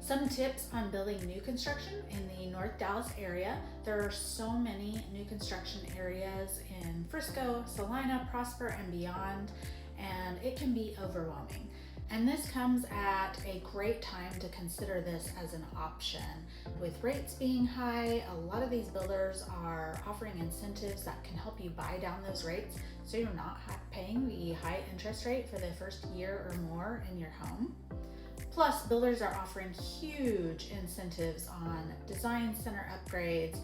Some tips on building new construction in the North Dallas area. There are so many new construction areas in Frisco, Salina, Prosper, and beyond, and it can be overwhelming. And this comes at a great time to consider this as an option. With rates being high, a lot of these builders are offering incentives that can help you buy down those rates so you're not paying the high interest rate for the first year or more in your home. Plus, builders are offering huge incentives on design center upgrades,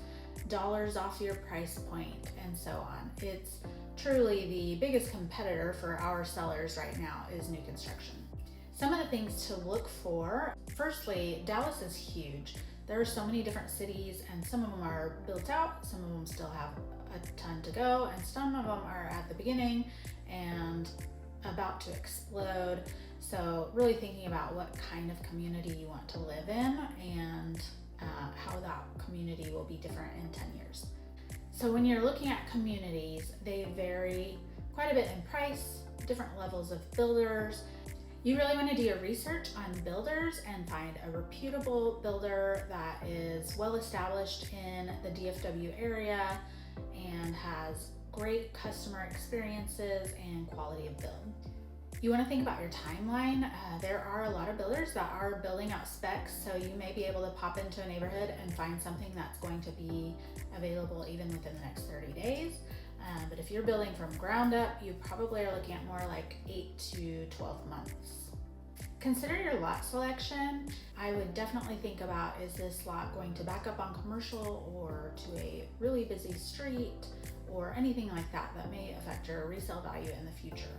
dollars off your price point, and so on. It's truly the biggest competitor for our sellers right now is new construction. Some of the things to look for. Firstly, Dallas is huge. There are so many different cities, and some of them are built out, some of them still have a ton to go, and some of them are at the beginning and about to explode. So really thinking about what kind of community you want to live in and how that community will be different in 10 years. So when you're looking at communities, they vary quite a bit in price, different levels of builders. You really want to do your research on builders and find a reputable builder that is well established in the DFW area and has great customer experiences and quality of build. You want to think about your timeline. There are a lot of builders that are building out specs, so you may be able to pop into a neighborhood and find something that's going to be available even within the next 30 days. But if you're building from ground up, you probably are looking at more like 8 to 12 months. Consider your lot selection. I would definitely think about, is this lot going to back up on commercial or to a really busy street or anything like that that may affect your resale value in the future.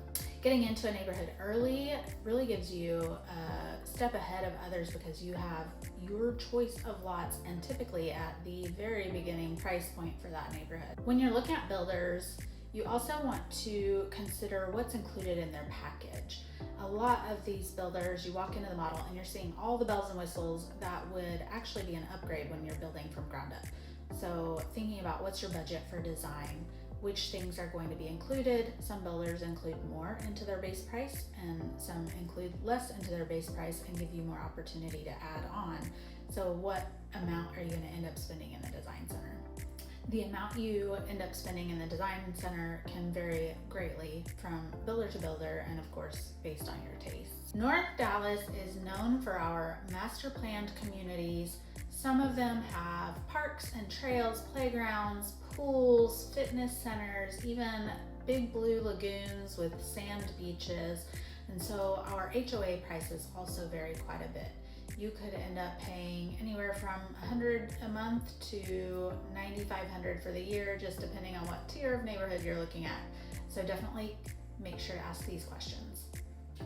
Getting into a neighborhood early really gives you a step ahead of others because you have your choice of lots and typically at the very beginning price point for that neighborhood. When you're looking at builders, you also want to consider what's included in their package. A lot of these builders, you walk into the model and you're seeing all the bells and whistles that would actually be an upgrade when you're building from ground up. So thinking about what's your budget for design, which things are going to be included. Some builders include more into their base price and some include less into their base price and give you more opportunity to add on. So what amount are you going to end up spending in the design center? The amount you end up spending in the design center can vary greatly from builder to builder and of course based on your tastes. North Dallas is known for our master planned communities. Some of them have parks and trails, playgrounds, pools, fitness centers, even big blue lagoons with sand beaches. And so our HOA prices also vary quite a bit. You could end up paying anywhere from $100 a month to $9,500 for the year, just depending on what tier of neighborhood you're looking at. So definitely make sure to ask these questions.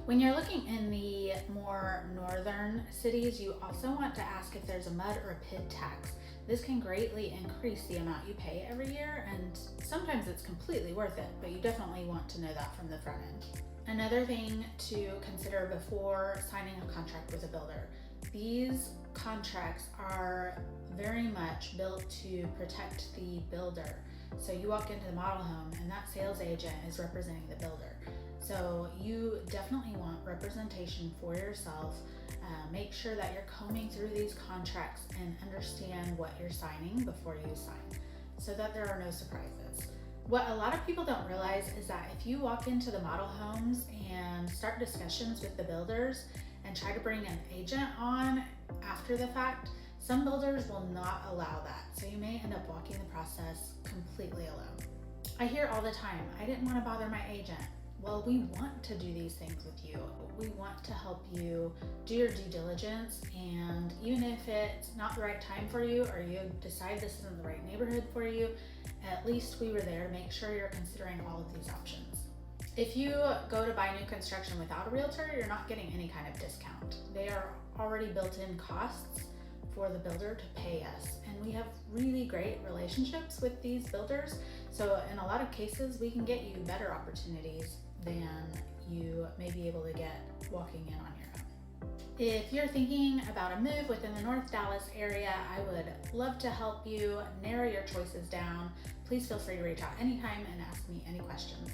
When you're looking in the more northern cities, you also want to ask if there's a mud or a PID tax. This can greatly increase the amount you pay every year, and sometimes it's completely worth it, but you definitely want to know that from the front end. Another thing to consider before signing a contract with a builder. These contracts are very much built to protect the builder. So you walk into the model home and that sales agent is representing the builder. So you definitely want representation for yourself. Make sure that you're combing through these contracts and understand what you're signing before you sign so that there are no surprises. What a lot of people don't realize is that if you walk into the model homes and start discussions with the builders and try to bring an agent on after the fact, some builders will not allow that. So you may end up walking the process completely alone. I hear all the time, I didn't want to bother my agent. Well, we want to do these things with you. We want to help you do your due diligence, and even if it's not the right time for you or you decide this isn't the right neighborhood for you, at least we were there to make sure you're considering all of these options. If you go to buy new construction without a realtor, you're not getting any kind of discount. They are already built-in costs for the builder to pay us. And we have really great relationships with these builders. So in a lot of cases, we can get you better opportunities than you may be able to get walking in on your own. If you're thinking about a move within the North Dallas area, I would love to help you narrow your choices down. Please feel free to reach out anytime and ask me any questions.